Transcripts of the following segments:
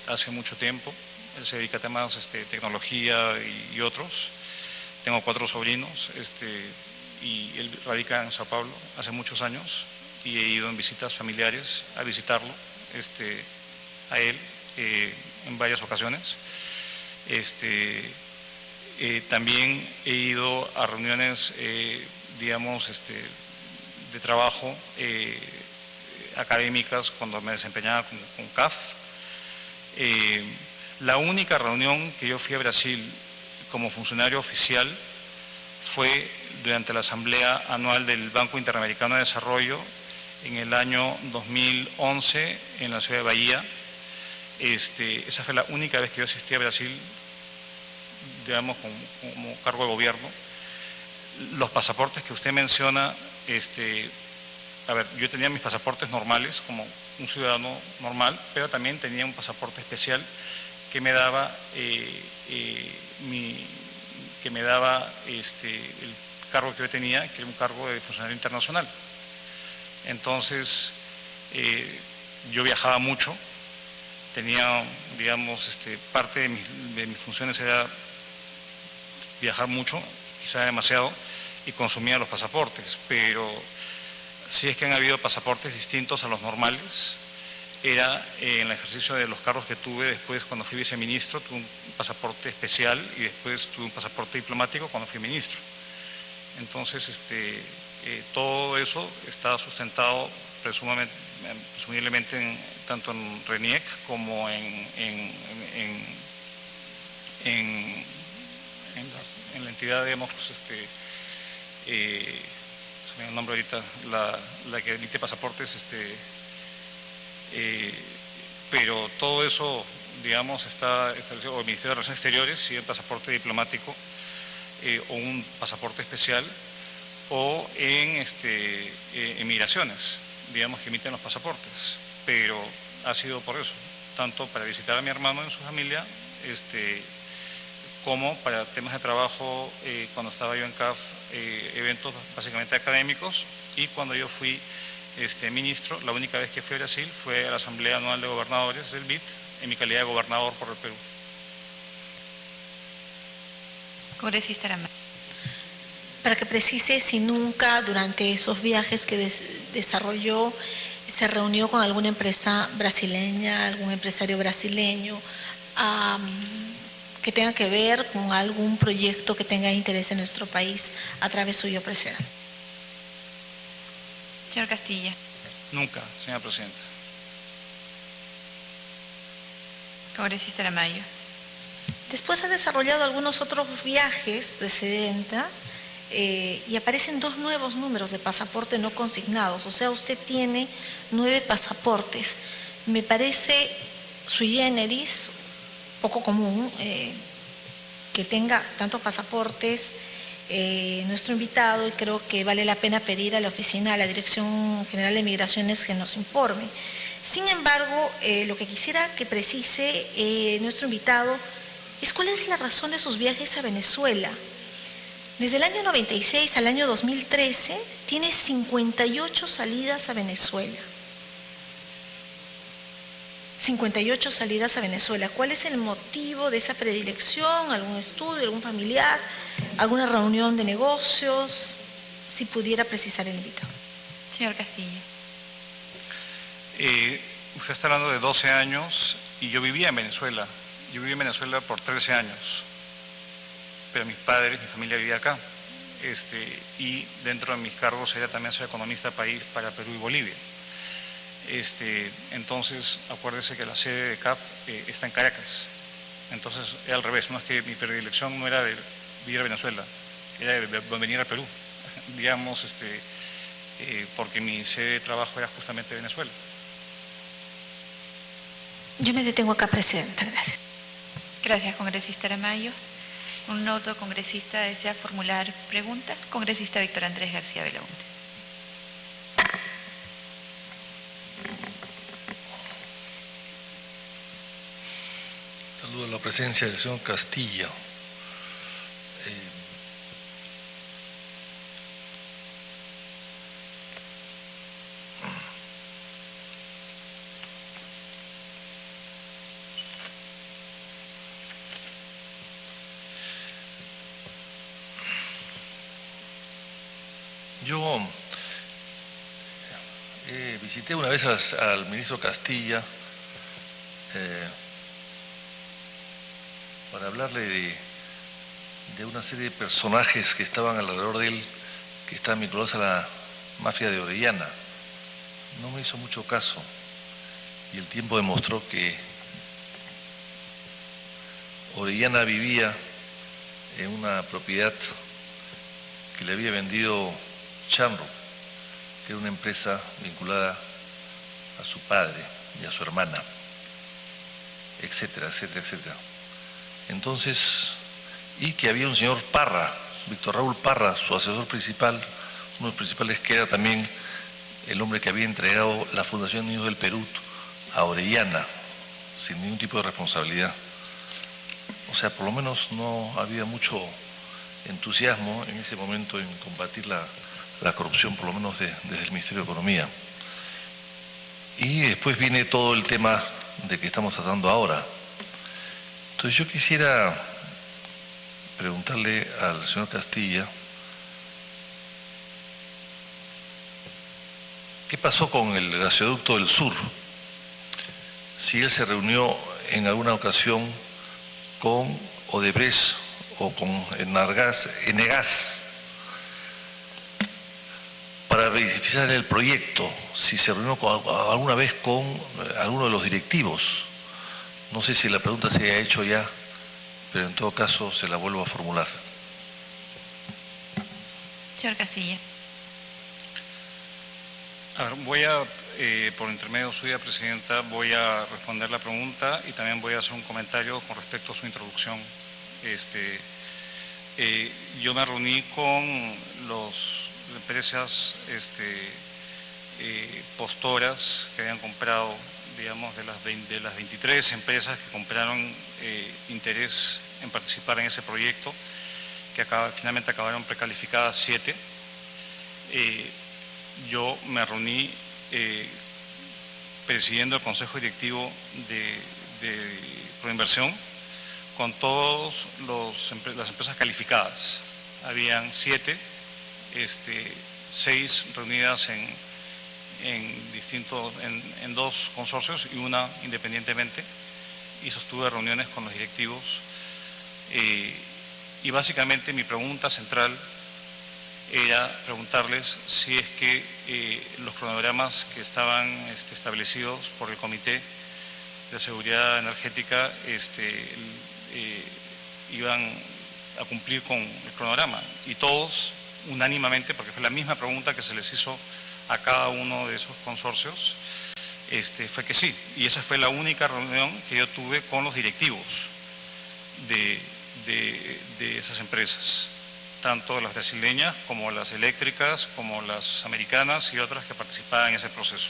hace mucho tiempo. Él se dedica a temas tecnología y otros. Tengo 4 sobrinos y él radica en Sao Paulo hace muchos años y he ido en visitas familiares a visitarlo, a él en varias ocasiones. También he ido a reuniones, digamos, de trabajo académicas cuando me desempeñaba con CAF. La única reunión que yo fui a Brasil como funcionario oficial fue durante la Asamblea Anual del Banco Interamericano de Desarrollo en el año 2011 en la ciudad de Bahía. Esa fue la única vez que yo asistí a Brasil, digamos, como cargo de gobierno. Los pasaportes que usted menciona, a ver, yo tenía mis pasaportes normales como un ciudadano normal, pero también tenía un pasaporte especial que me daba el cargo que yo tenía, que era un cargo de funcionario internacional. Entonces, yo viajaba mucho, tenía, digamos, parte de mis funciones era viajar mucho, quizá demasiado, y consumía los pasaportes, pero si es que han habido pasaportes distintos a los normales. Era en el ejercicio de los cargos que tuve después cuando fui viceministro, tuve un pasaporte especial y después tuve un pasaporte diplomático cuando fui ministro. Entonces, todo eso está sustentado presumiblemente tanto en RENIEC como en la entidad, digamos, se me da el nombre ahorita, la que emite pasaportes, pero todo eso, digamos, está establecido, o el Ministerio de Relaciones Exteriores, si el pasaporte diplomático o un pasaporte especial, o en migraciones, digamos, que emiten los pasaportes, pero ha sido por eso, tanto para visitar a mi hermano en su familia, como para temas de trabajo cuando estaba yo en CAF, eventos básicamente académicos, y cuando yo fui ministro, la única vez que fui a Brasil fue a la Asamblea Anual de Gobernadores del BID, en mi calidad de gobernador por el Perú. Congresista Aramayo. Para que precise si nunca durante esos viajes que desarrolló se reunió con alguna empresa brasileña, algún empresario brasileño, que tenga que ver con algún proyecto que tenga interés en nuestro país a través suyo, presidente. Señor Castilla. Nunca, señora presidenta. Congresista Aramayo. Después ha desarrollado algunos otros viajes, presidenta, y aparecen 2 nuevos números de pasaporte no consignados. O sea, usted tiene 9 pasaportes. Me parece sui generis, poco común, que tenga tantos pasaportes nuestro invitado, y creo que vale la pena pedir a la oficina, a la Dirección General de Migraciones, que nos informe. Sin embargo, lo que quisiera que precise nuestro invitado es cuál es la razón de sus viajes a Venezuela. Desde el año 96 al año 2013 tiene 58 salidas a Venezuela. 58 salidas a Venezuela. ¿Cuál es el motivo de esa predilección? ¿Algún estudio, algún familiar, alguna reunión de negocios? Si pudiera precisar el invitado. Señor Castilla. Usted está hablando de 12 años y yo vivía en Venezuela. Yo viví en Venezuela por 13 años, pero mis padres, mi familia vivía acá. Y dentro de mis cargos era también ser economista país para Perú y Bolivia. Entonces, acuérdese que la sede de CAP está en Caracas. Entonces, era al revés, no es que mi predilección no era de vivir a Venezuela, era de venir a Perú, digamos, porque mi sede de trabajo era justamente Venezuela. Yo me detengo acá, presidenta. Gracias. Gracias, congresista Aramayo. Un otro congresista desea formular preguntas. Congresista Víctor Andrés García Belaúnde. Saludo a la presencia del señor Castillo. Yo visité una vez al ministro Castilla para hablarle de una serie de personajes que estaban alrededor de él, que estaban vinculados a la mafia de Orellana. No me hizo mucho caso y el tiempo demostró que Orellana vivía en una propiedad que le había vendido Chamro, que era una empresa vinculada a su padre y a su hermana, etcétera, etcétera, etcétera. Entonces, y que había un señor Parra, Víctor Raúl Parra, su asesor principal, uno de los principales, que era también el hombre que había entregado la Fundación Niños del Perú a Orellana, sin ningún tipo de responsabilidad. O sea, por lo menos no había mucho entusiasmo en ese momento en combatir la corrupción, por lo menos desde el Ministerio de Economía. Y después viene todo el tema de que estamos tratando ahora. Entonces yo quisiera preguntarle al señor Castilla, ¿qué pasó con el gasoducto del sur? Si él se reunió en alguna ocasión con Odebrecht o con Enegas para verificar el proyecto, si se reunió alguna vez con alguno de los directivos. No sé si la pregunta se ha hecho ya, pero en todo caso se la vuelvo a formular. Señor Castilla. A ver, voy a, por intermedio suya, Presidenta, voy a responder la pregunta y también voy a hacer un comentario con respecto a su introducción. Yo me reuní con las empresas postoras que habían comprado, digamos, de las 23 empresas que compraron interés en participar en ese proyecto, que finalmente acabaron precalificadas 7. Yo me reuní presidiendo el Consejo Directivo de Proinversión con todas las empresas calificadas. Habían 7, 6 reunidas en 2 consorcios y una independientemente, y sostuve reuniones con los directivos. Y básicamente mi pregunta central era preguntarles si es que los cronogramas que estaban establecidos por el Comité de Seguridad Energética iban a cumplir con el cronograma. Y todos, unánimemente, porque fue la misma pregunta que se les hizo a cada uno de esos consorcios, fue que sí. Y esa fue la única reunión que yo tuve con los directivos de esas empresas, tanto las brasileñas como las eléctricas, como las americanas y otras que participaban en ese proceso.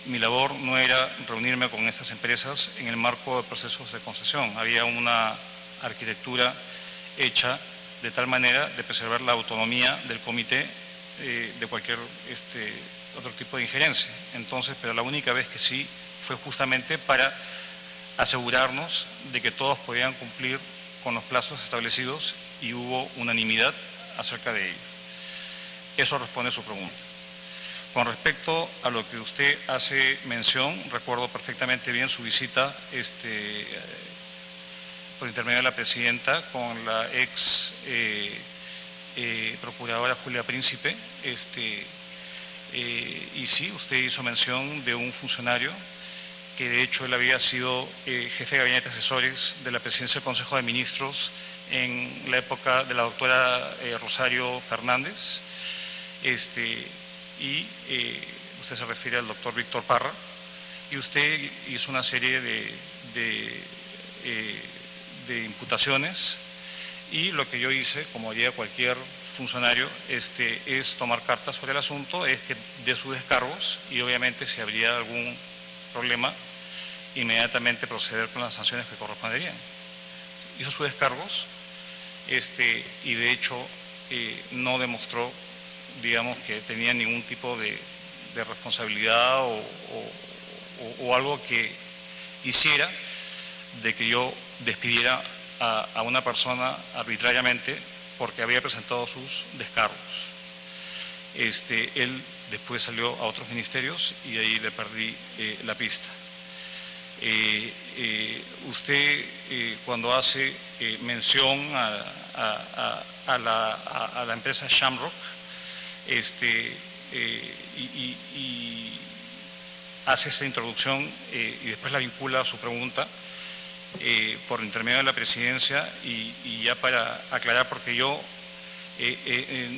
Mi labor no era reunirme con estas empresas en el marco de procesos de concesión. Había una arquitectura hecha de tal manera de preservar la autonomía del comité de cualquier otro tipo de injerencia. Entonces, pero la única vez que sí fue justamente para asegurarnos de que todos podían cumplir con los plazos establecidos y hubo unanimidad acerca de ello. Eso responde a su pregunta. Con respecto a lo que usted hace mención, recuerdo perfectamente bien su visita por intermedio de la Presidenta con la ex Procuradora Julia Príncipe, y sí, usted hizo mención de un funcionario que de hecho él había sido jefe de gabinete de asesores de la Presidencia del Consejo de Ministros en la época de la doctora Rosario Fernández, y usted se refiere al doctor Víctor Parra, y usted hizo una serie de imputaciones, y lo que yo hice, como haría cualquier funcionario, es tomar cartas sobre el asunto, es que dé sus descargos y obviamente si habría algún problema, inmediatamente proceder con las sanciones que corresponderían. Hizo sus descargos y de hecho no demostró, digamos, que tenía ningún tipo de responsabilidad o algo que hiciera de que yo despidiera a una persona arbitrariamente porque había presentado sus descargos. Él después salió a otros ministerios y ahí le perdí la pista. Usted cuando hace mención a la empresa Shamrock y hace esa introducción y después la vincula a su pregunta por intermedio de la presidencia y ya para aclarar, porque yo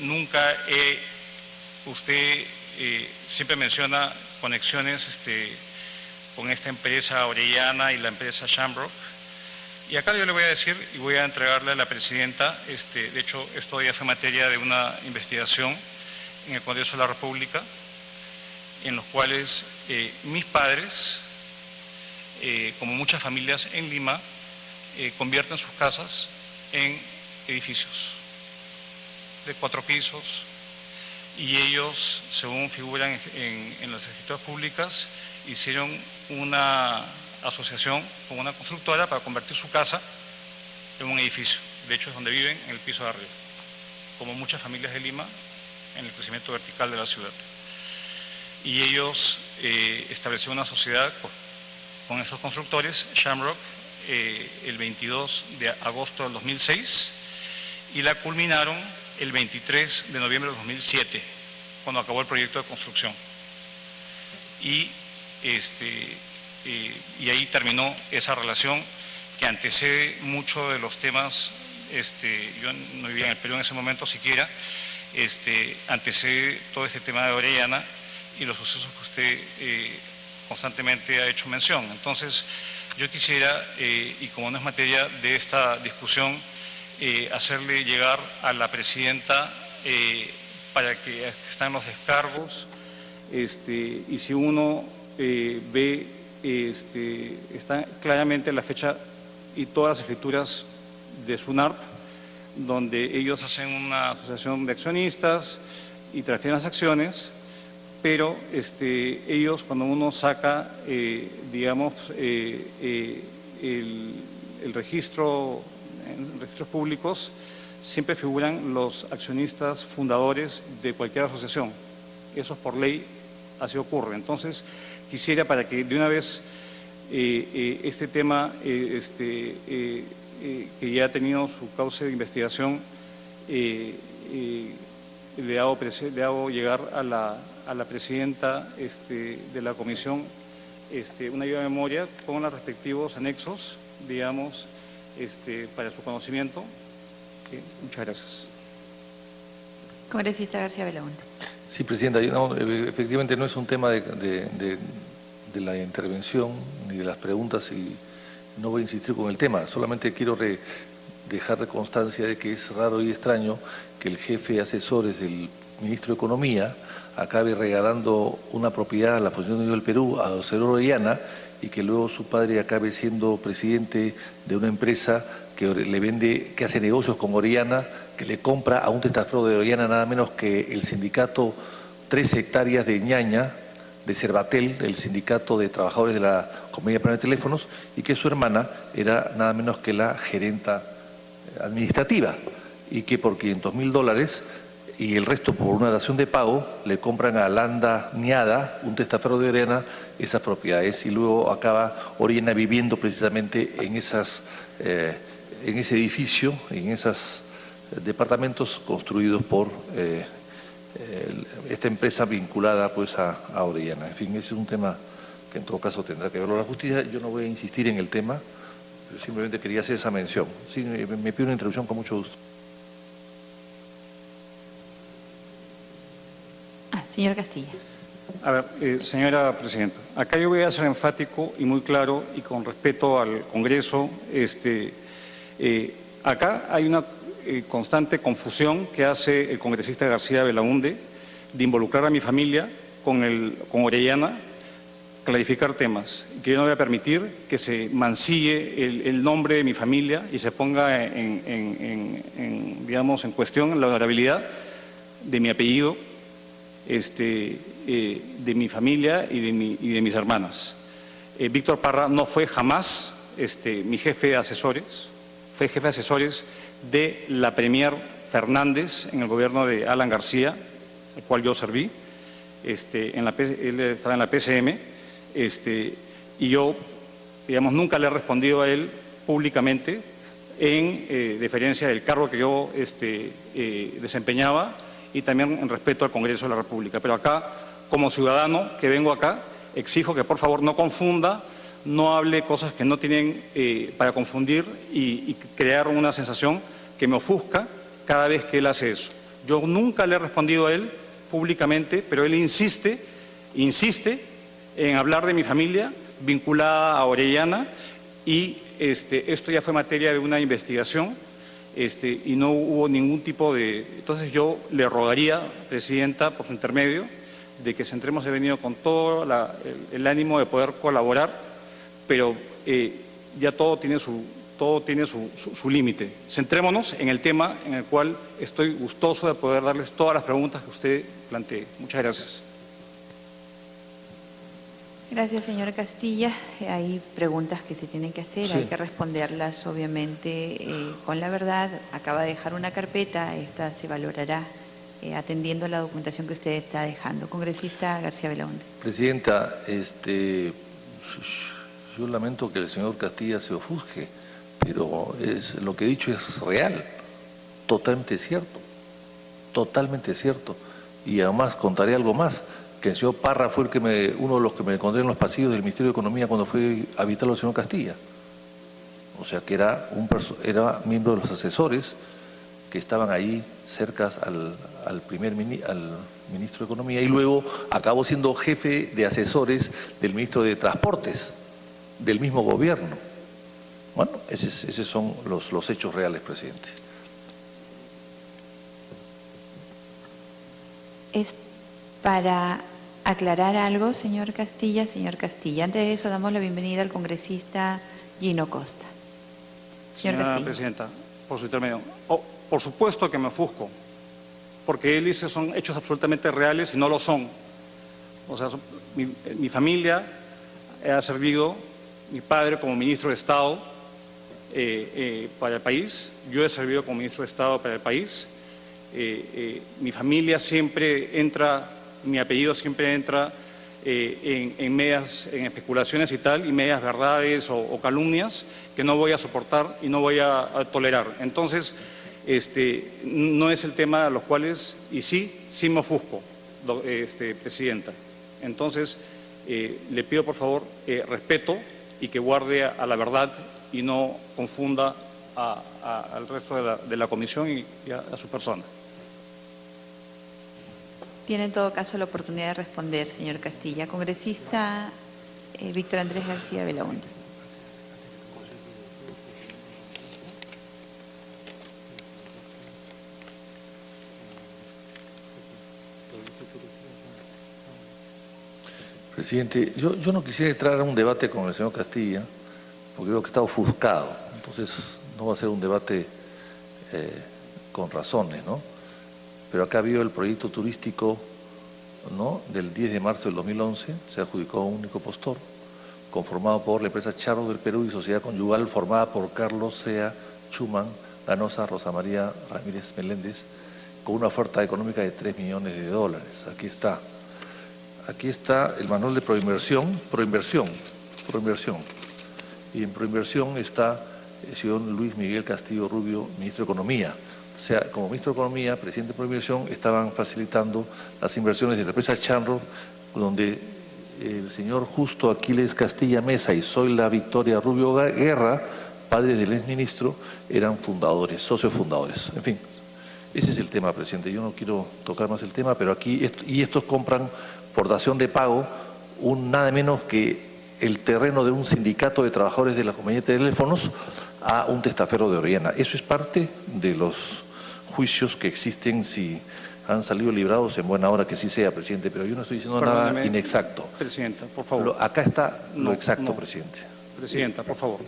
nunca usted siempre menciona conexiones con esta empresa Orellana y la empresa Shamrock, y acá yo le voy a decir y voy a entregarle a la presidenta, de hecho esto ya fue materia de una investigación en el Congreso de la República, en los cuales mis padres, como muchas familias en Lima, convierten sus casas en edificios de 4 pisos, y ellos, según figuran en las escrituras públicas, hicieron una asociación con una constructora para convertir su casa en un edificio. De hecho, es donde viven, en el piso de arriba, como muchas familias de Lima, en el crecimiento vertical de la ciudad. Y ellos establecieron una sociedad con esos constructores, Shamrock, el 22 de agosto del 2006, y la culminaron el 23 de noviembre del 2007, cuando acabó el proyecto de construcción. Y ahí terminó esa relación que antecede mucho de los temas, yo no vivía en el Perú en ese momento siquiera, antecede todo este tema de Orellana y los sucesos que usted constantemente ha hecho mención. Entonces, yo quisiera, y como no es materia de esta discusión, hacerle llegar a la presidenta para que están los descargos, y si uno ve, está claramente la fecha y todas las escrituras de SUNARP, donde ellos hacen una asociación de accionistas y transfieren las acciones, pero ellos, cuando uno saca, digamos, el registro, en registros públicos, siempre figuran los accionistas fundadores de cualquier asociación. Eso por ley así ocurre. Entonces, quisiera, para que de una vez este tema, que ya ha tenido su cauce de investigación, le hago llegar a la presidenta de la comisión una ayuda de memoria con los respectivos anexos, digamos, para su conocimiento. Muchas gracias. Congresista García Belaúnde. Sí, presidenta, efectivamente no es un tema de la intervención ni de las preguntas, y no voy a insistir con el tema, solamente quiero dejar de constancia de que es raro y extraño que el jefe de asesores del ministro de Economía acabe regalando una propiedad a la Fundación del Perú a José Orellana, y que luego su padre acabe siendo presidente de una empresa que le vende, que hace negocios con Orellana, que le compra a un testaferro de Orellana nada menos que el sindicato 13 hectáreas de Ñaña, de Cervatel, el sindicato de trabajadores de la Compañía Peruana de Teléfonos, y que su hermana era nada menos que la gerenta administrativa, y que por $500.000 y el resto por una dación de pago le compran a Landa Niada, un testaferro de Orellana, esas propiedades, y luego acaba Orellana viviendo precisamente en en ese edificio, en esos departamentos construidos por esta empresa vinculada pues a Orellana. En fin, ese es un tema que en todo caso tendrá que verlo la justicia. Yo no voy a insistir en el tema, pero simplemente quería hacer esa mención. Sí, me pido una introducción con mucho gusto. Señor Castilla. A ver, señora presidenta, acá yo voy a ser enfático y muy claro y con respeto al Congreso. Acá hay una constante confusión que hace el congresista García Belaúnde de involucrar a mi familia con Orellana, clarificar temas. Que yo no voy a permitir que se mancille el nombre de mi familia y se ponga digamos, en cuestión la honorabilidad de mi apellido, de mi familia y de mis hermanas. Víctor Parra no fue jamás mi jefe de asesores, fue jefe de asesores de la Premier Fernández en el gobierno de Alan García, el cual yo serví. Él estaba en la PCM, y yo, digamos, nunca le he respondido a él públicamente en deferencia del cargo que yo desempeñaba y también en respeto al Congreso de la República. Pero acá, como ciudadano que vengo acá, exijo que por favor no confunda, no hable cosas que no tienen para confundir y crear una sensación que me ofusca cada vez que él hace eso. Yo nunca le he respondido a él públicamente, pero él insiste en hablar de mi familia vinculada a Orellana y esto ya fue materia de una investigación y no hubo ningún tipo de... Entonces yo le rogaría, Presidenta, por su intermedio, de que Centremos ha venido con todo el ánimo de poder colaborar, pero ya todo tiene su límite. Centrémonos en el tema en el cual estoy gustoso de poder darles todas las preguntas que usted plantee. Muchas gracias. Gracias, señor Castilla. Hay preguntas que se tienen que hacer, sí. Hay que responderlas obviamente con la verdad. Acaba de dejar una carpeta, esta se valorará atendiendo la documentación que usted está dejando. Congresista García Belaunde. Presidenta, yo lamento que el señor Castilla se ofusque, pero lo que he dicho es real, totalmente cierto, y además contaré algo más, que el señor Parra fue uno de los que me encontré en los pasillos del Ministerio de Economía cuando fui a visitarlo al señor Castilla, o sea que era miembro de los asesores que estaban ahí cerca al ministro de Economía y luego acabó siendo jefe de asesores del ministro de Transportes del mismo gobierno. Bueno, esos son los hechos reales, presidente. Es para aclarar algo, señor Castilla. Señor Castilla, antes de eso damos la bienvenida al congresista Gino Costa. Señora Presidenta, por su intermedio. Por supuesto que me ofusco, porque él dice son hechos absolutamente reales y no lo son. O sea, mi familia ha servido, mi padre como ministro de Estado para el país, yo he servido como ministro de Estado para el país, mi familia siempre entra, mi apellido siempre entra en especulaciones y tal, y medias verdades o calumnias que no voy a soportar y no voy a tolerar. Entonces, no es el tema a los cuales, y sí me ofusco, Presidenta. Entonces, le pido por favor respeto y que guarde a la verdad y no confunda al resto de la comisión y a su persona. Tiene en todo caso la oportunidad de responder, señor Castilla. Congresista Víctor Andrés García Belaunde. Presidente, yo no quisiera entrar a un debate con el señor Castilla, porque creo que está ofuscado, entonces no va a ser un debate con razones, ¿no? Pero acá vio el proyecto turístico, ¿no?, del 10 de marzo del 2011, se adjudicó a un único postor, conformado por la empresa Charro del Perú y Sociedad Conyugal, formada por Carlos Sea Schumann, Ganosa, Rosa María Ramírez Meléndez, con una oferta económica de $3 millones. Aquí está. Aquí está el manual de proinversión. Y en proinversión está el señor Luis Miguel Castillo Rubio, ministro de Economía. O sea, como ministro de Economía, presidente de proinversión, estaban facilitando las inversiones de la empresa Charro, donde el señor Justo Aquiles Castilla Mesa y Zoila Victoria Rubio Guerra, padres del exministro, eran fundadores, socios fundadores. En fin, ese es el tema, presidente. Yo no quiero tocar más el tema, pero aquí, estos compran por dación de pago nada menos que el terreno de un sindicato de trabajadores de la compañía de teléfonos a un testaferro de Orellana. Eso es parte de los juicios que existen, si han salido librados en buena hora, que sí sea, presidente, pero yo no estoy diciendo nada inexacto. Presidenta, por favor. Acá está lo exacto, presidente. Presidenta, por favor.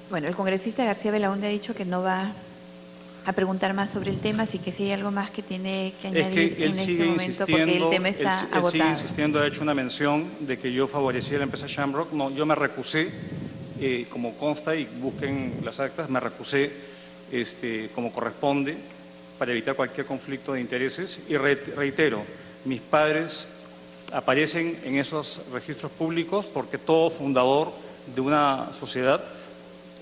Bueno, el congresista García Belaunde ha dicho que no va a preguntar más sobre el tema, así que si hay algo más que tiene que añadir en este momento, porque el tema está agotado. Él sigue insistiendo, ha hecho una mención de que yo favorecí a la empresa Shamrock. No, yo me recusé, como consta, y busquen las actas, me recusé como corresponde, para evitar cualquier conflicto de intereses y reitero, mis padres aparecen en esos registros públicos porque todo fundador de una sociedad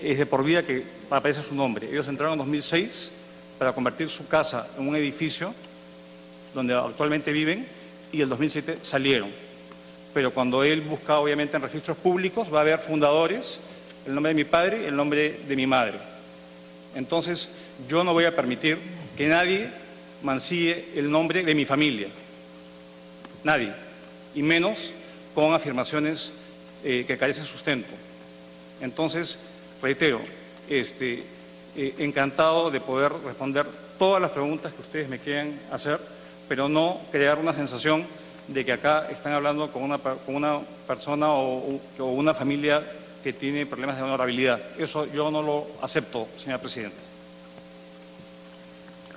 es de por vida que aparece su nombre. Ellos entraron en 2006 para convertir su casa en un edificio donde actualmente viven y el 2007 salieron. Pero cuando él busca obviamente en registros públicos va a haber fundadores, el nombre de mi padre y el nombre de mi madre. Entonces yo no voy a permitir que nadie mancille el nombre de mi familia, nadie, y menos con afirmaciones que carecen de sustento. Entonces, reitero, encantado de poder responder todas las preguntas que ustedes me quieran hacer, pero no crear una sensación de que acá están hablando con una persona o una familia que tiene problemas de honorabilidad. Eso yo no lo acepto, señora presidenta.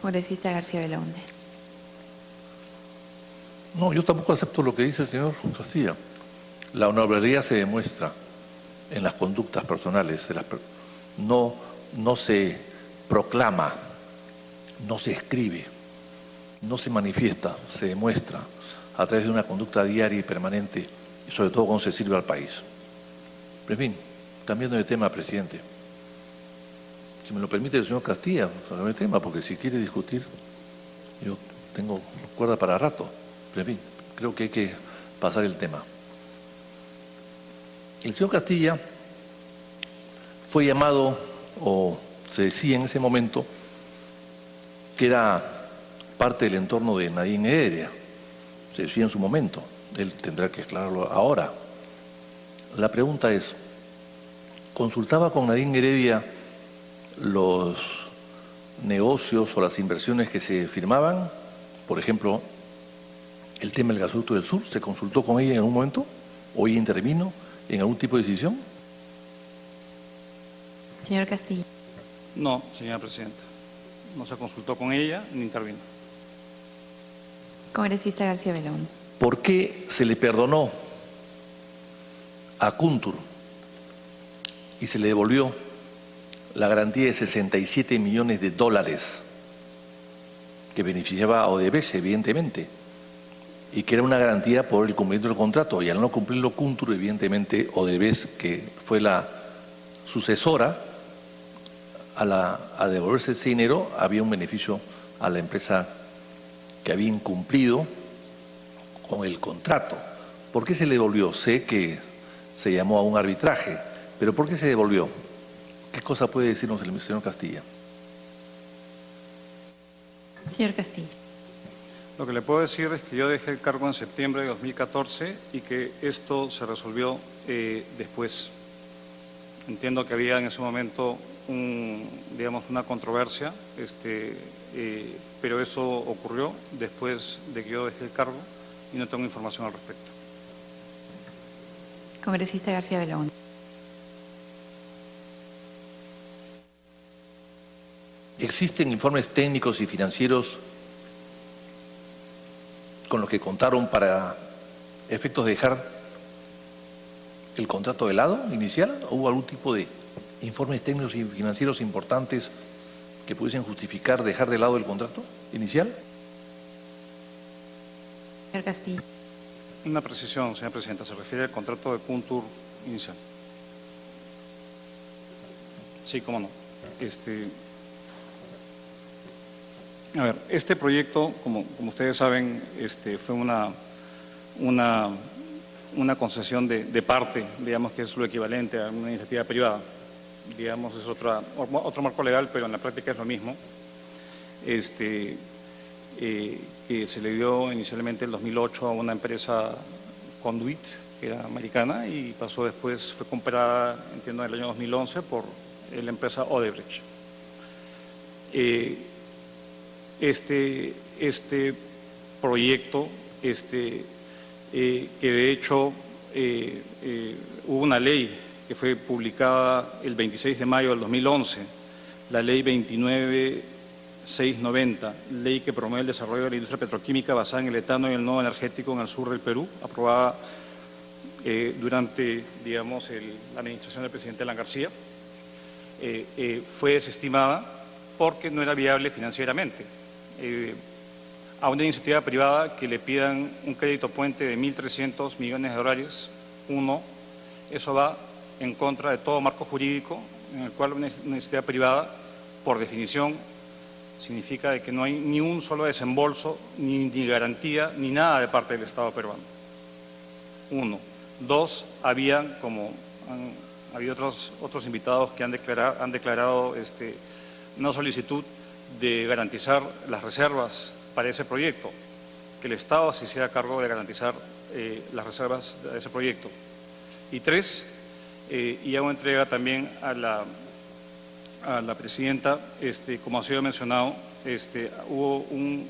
Congresista García Belaunde. No, yo tampoco acepto lo que dice el señor Castilla. La honorabilidad se demuestra en las conductas personales, no se proclama, no se escribe, no se manifiesta, se demuestra a través de una conducta diaria y permanente, y sobre todo cuando se sirve al país. Pero en fin, cambiando de tema, presidente, si me lo permite el señor Castilla, cambiando de tema, porque si quiere discutir, yo tengo cuerda para rato. Pero en fin, creo que hay que pasar el tema. El señor Castilla fue llamado, o se decía en ese momento, que era parte del entorno de Nadine Heredia. Se decía en su momento, él tendrá que aclararlo ahora. La pregunta es, ¿consultaba con Nadine Heredia los negocios o las inversiones que se firmaban? Por ejemplo, el tema del gasoducto del sur, ¿se consultó con ella en algún momento? ¿O ella intervino en algún tipo de decisión? Señor Castillo. No, señora presidenta. No se consultó con ella ni intervino. Congresista García Belaunde. ¿Por qué se le perdonó a Kuntur y se le devolvió la garantía de $67 millones que beneficiaba a Odebrecht, evidentemente, y que era una garantía por el cumplimiento del contrato? Y al no cumplirlo Kuntur, evidentemente, Odebrecht, que fue la sucesora, a devolverse ese dinero, había un beneficio a la empresa que había incumplido con el contrato. ¿Por qué se le devolvió? Sé que se llamó a un arbitraje, pero ¿por qué se devolvió? ¿Qué cosa puede decirnos el señor Castilla? Señor Castillo. Lo que le puedo decir es que yo dejé el cargo en septiembre de 2014 y que esto se resolvió después. Entiendo que había en ese momento una controversia, pero eso ocurrió después de que yo dejé el cargo y no tengo información al respecto. Congresista García Belaunde. ¿Existen informes técnicos y financieros con los que contaron para efectos de dejar el contrato de lado inicial? ¿Hubo algún tipo de informes técnicos y financieros importantes que pudiesen justificar dejar de lado el contrato inicial? Señor Castillo. Una precisión, señora presidenta, se refiere al contrato de Kuntur inicial. Sí, cómo no. A ver, este proyecto, como ustedes saben, fue una concesión de parte, digamos que es lo equivalente a una iniciativa privada. Digamos, es otro marco legal, pero en la práctica es lo mismo. Que se le dio inicialmente en 2008 a una empresa Conduit, que era americana, y pasó después, fue comprada, entiendo, en el año 2011 por la empresa Odebrecht. Este proyecto, que de hecho hubo una ley que fue publicada el 26 de mayo del 2011, la ley 29690, ley que promueve el desarrollo de la industria petroquímica basada en el etano y el nodo energético en el sur del Perú, aprobada durante, digamos, la administración del presidente Alan García, fue desestimada porque no era viable financieramente. a una iniciativa privada que le pidan un crédito puente de 1.300 millones de dólares. Uno, eso va en contra de todo marco jurídico en el cual una iniciativa privada, por definición, significa de que no hay ni un solo desembolso, ni garantía, ni nada de parte del Estado peruano. Uno. Dos, había otros invitados que han declarado una solicitud de garantizar las reservas para ese proyecto, que el Estado se hiciera cargo de garantizar las reservas de ese proyecto. Y tres, y hago entrega también a la presidenta, como ha sido mencionado, hubo un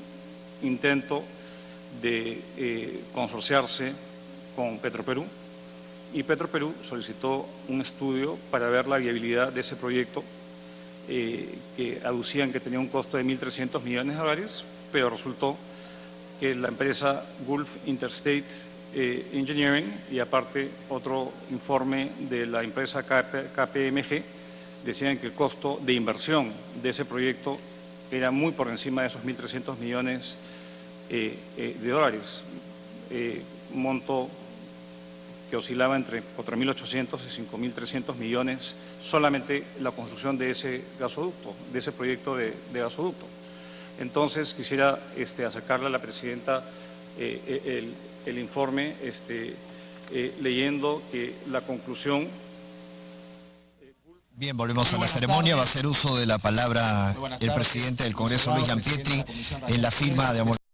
intento de consorciarse con Petroperú, y Petroperú solicitó un estudio para ver la viabilidad de ese proyecto, que aducían que tenía un costo de 1.300 millones de dólares, pero resultó que la empresa Gulf Interstate Engineering y aparte otro informe de la empresa KPMG decían que el costo de inversión de ese proyecto era muy por encima de esos 1.300 millones de dólares, monto que oscilaba entre 4.800 y 5.300 millones solamente la construcción de ese gasoducto, de ese proyecto de gasoducto. Entonces quisiera acercarle a la presidenta el informe, leyendo que la conclusión. Bien, volvemos a la ceremonia. Va a hacer uso de la palabra el presidente del Congreso, Luis Gianpietri, en la firma de